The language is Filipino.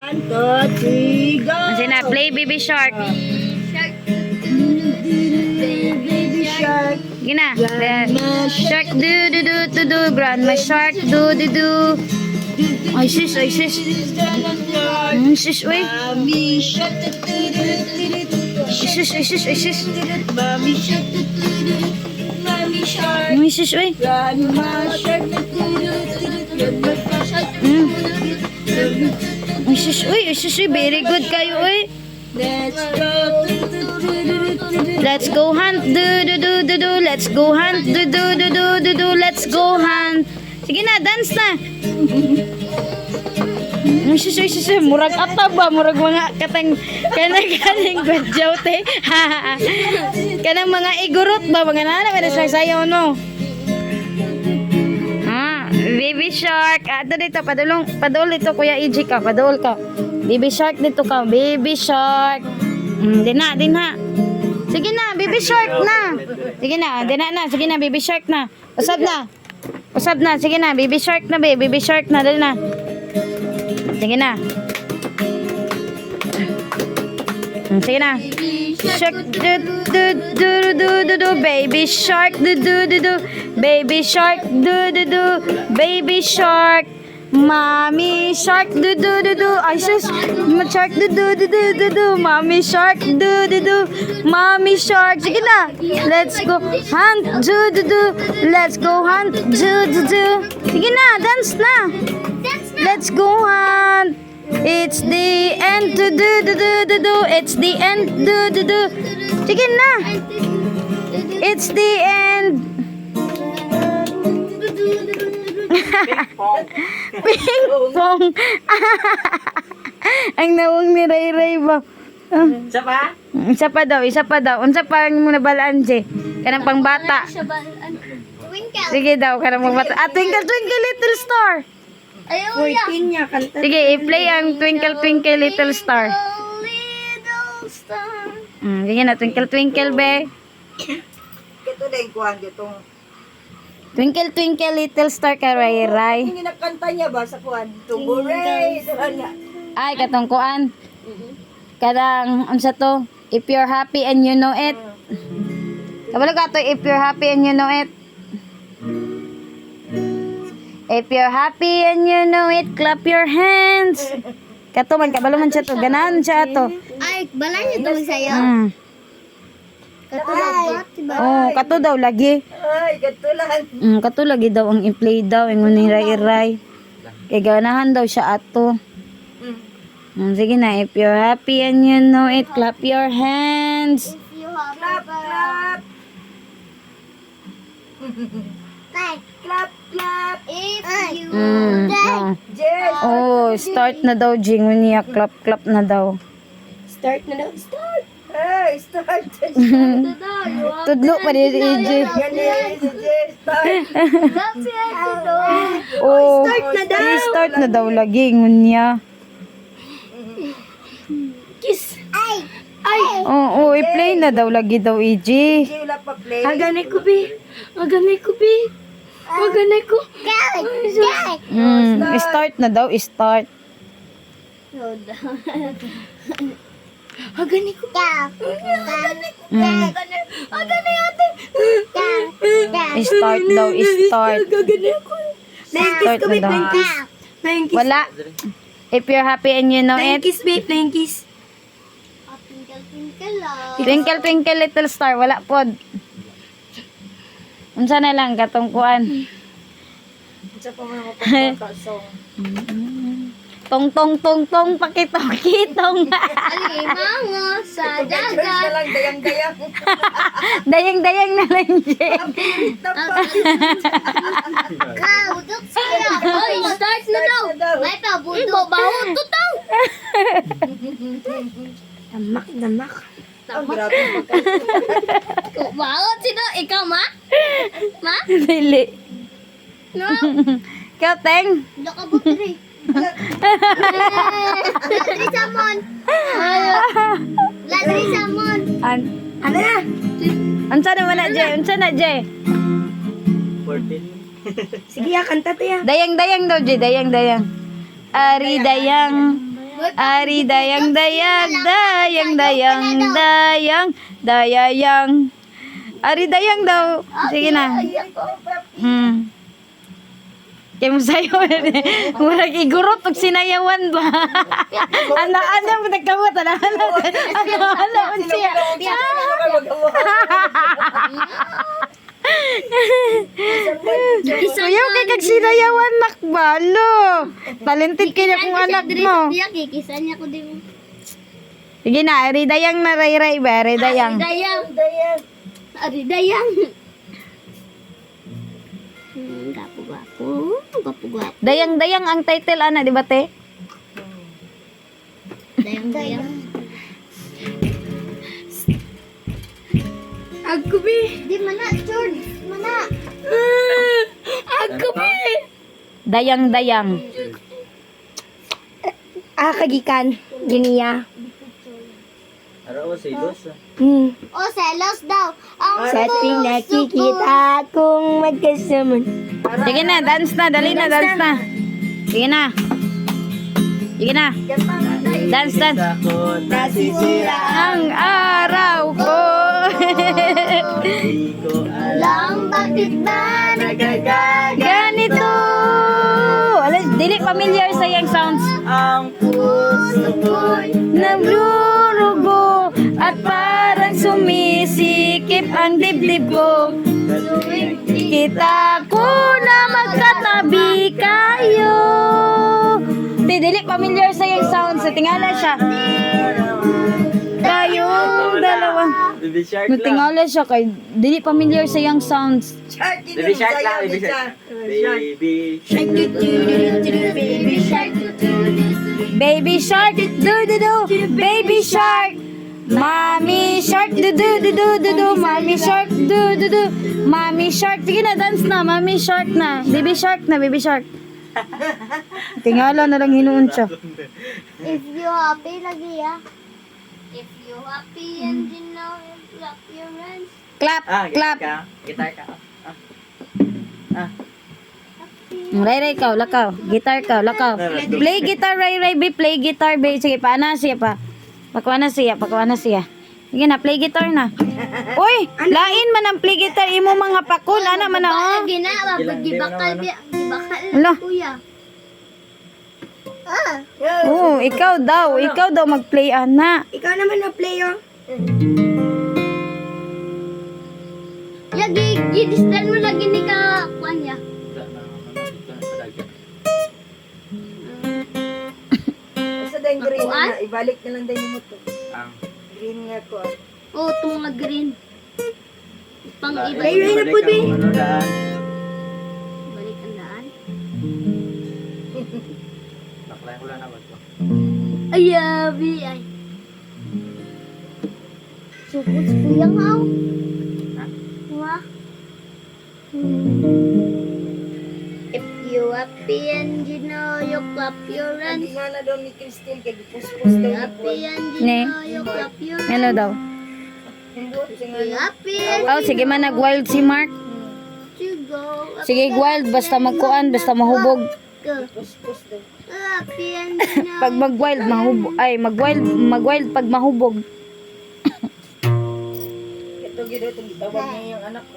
1, 2, 3, go! Kasi na, play Baby Shark. Baby shark. Sige na. Shark do do do do do. Grandma Shark do do do. Ay sis, ay sis. Sis, uy. Mommy shark. Ay sis, ay sis, ay sis. Mommy shark. Mommy shark. Ay sis, uy. Grandma shark. Grandma shark. Ay sis, uy. Ay sis, uy. Very good kayo, uy. Let's go. Let's go hunt. Do do do do do. Let's go hunt. Do do do do do do. Let's go hunt. Sige na, dance na. Ay sis, ay sis. Murag ata ba? Murag mga katang kanang badyaw te. Kanang mga igurot ba? Mga nana ba na sayaw no? Baby Shark. Ato dito, padul dito Kuya EJ ka, padul ka. Baby Shark dito ka, Baby Shark. Din na. Sige na, Baby Shark na. Sige na, din na. Sige na, Baby Shark na. Usab na. Sige na, Baby Shark na, Baby Shark na, din na. Sige na. Sige na. Shark do do do do do do. Baby Shark do do do do. Baby Shark do do do. Baby Shark. Mommy Shark do do do do. Ay sus. Shark do do do do do do. Mommy Shark do do do. Mommy Shark. Sige na. Let's go hunt do do do. Let's go hunt do do do. Sige na, dance na. Let's go hunt. It's the end do do do do do do. It's the end do do do. Sige na. It's the end. Ping pong. Ang nawang ni Ray Ray ba? Isa pa? Isa pa daw. Unsa pa ang muna balaan, Je? Kanang pang bata. Sige daw, kanang pang bata. Twinkle, twinkle, little star. 14 niya, kanta. Sige, i-play ang Twinkle, Twinkle, Little Star. Sige na, Twinkle, Twinkle, be. Ito na yung kuhan dito. Twinkle, Twinkle, Little Star, Ray Ray. Yung kinakanta niya ba sa kuhan? Tuburay. Ay, katungkuan. Kadang, unsa to? If you're happy and you know it. Kabalo ka to, if you're happy and you know it. If you're happy and you know it, clap your hands. Kato man, kabalo man siya to. Ganahan siya to. Ay, balay niyo to sa'yo. Oh, kato daw lagi. Ay, ganito lang. Kato lagi daw ang i-play daw. Ang unang ray-ray. Kaya ganahan daw siya ato. Sige na, if you're happy and you know it, clap your hands. Clap, clap. Clap, clap. If you Jess. Oh, start na daw, Jing. Niya, clap, clap na daw. Start na daw. Start. Hey, start. Tudlo pa rin, EJ. Yan eh, si Jess. Start. Oh, start na daw. Start na daw lagi, ngunya. Kiss. Oh, i-play na daw lagi daw, EJ. Hindi wala pa play. Aganay ko, bi. Aganay ko. Start na daw, start. Aganay ko. Start daw, start. Aganay ko. Start na daw. Playing kiss. Wala. If you're happy and you know Playing it. kiss, babe. Playing kiss. Twinkle, twinkle, little star. Wala pod. Unsa na lang, katungkuan. Isa pa mga kapag-song. Tong, tong, tong, tong, pakitong-kitong. Alimango sa Church na dagat. lang, dayang-dayang. Dayang-dayang na lang, Je. Kabudok sila. Oy, start na daw. May pabudok. Babaho to daw. Damak. Ang grabe Baho sino? Ikaw, ma? Ma? Dili. No? Ikaw, Teng. Nakabot rin. Ladri samon. Ladri samon. Ano na? Unsa naman na, Je? Unsa na, Je? 14. Sige, kanta to ya. Dayang-dayang daw, Je. Dayang-dayang. Ari dayang. Ari dayang dayang dayang dayang dayang dayang. Ari dayang daw. Sige na. Kaya mo sa'yo, murag igurot pag sinayawan ba? Ana mo nagkamot, ana mo siya. Kuya, kay kag sinayawan nakbalo. Talented kaya kung anak mo. Kikisan niya ko din. Sige na, ari dayang na ray ba? Ari dayang. Ari dayang. Gapo-gapo. Dayang ang title ana, di ba te? Dayang. Ako bi. Di mana, George. Mana. Ako bi. Dayang. Kagikan. Giniya. Araw silos. Oh, selos daw. Ang Sa tuwing nakikita kong magkasama. Sige na, dance na, dali na, dance na. Sige na. Dance. Ako nasisira. Ang araw ko. Di ko alam. lang bakit ba nagagalit Ganito. Alas, dili familiar sa yung sounds. Ang puso ko'y Nagrurugo at parang sumisikip ang dibdib ko. Kita ko na magkatabi kayo. Dili familiar sa yung sounds. Sa tingala siya. Kayong dalawa. Baby shark lang. Natingala siya kay dili familiar sa yung sounds. Baby shark lang. Baby shark. Baby shark. baby shark Baby shark, do do do, baby shark. Mommy shark, do do do do do do. Mommy shark, do do do. Mommy shark, sige na, dance na. Mommy shark na. Baby shark na, baby shark. Tingala na lang hinuon siya. if you happy lagi ya if you happy and you know it clap your hands Clap, clap. Gitar ka. Ray, ikaw, lakaw. Guitar ka, lakaw. Play guitar, Ray, be. Play guitar, be. Sige, paana siya pa. Pakuha na siya. Sige na, play guitar na. Uy, lain man ang play guitar. Imo mga pakul, ana man na, oh. lagi na babag gibakal Ala. kuya Oo, ikaw daw mag-play, ana. Ikaw naman na player. lagi gidistan mo lagi ni ka kuanya Basta dahil green Akuan? na. Ibalik na lang dahil mo to. Ang Green nga ko. oh ito mga green pang iba Ay, ay, na po, be. balik ang daan Baklay ko lang naman to. ay abi ay supot kuya nga Ha? wah if you happy and you know you clap your Hindi hands nga na daw ni Christine kay gipuspos daw ni happy Juan. and you Ne. know you clap your hands Ano daw? Himbot siya nga Be na. happy and Oh, sige man, nag-wild si Mark. you go Sige, wild, basta magkuan, basta mahubog. go Puspos daw. happy and you know Pag mag-wild, mahubog. Ay, mag-wild pag mahubog. Ito gito itong tawag niya yung anak ko.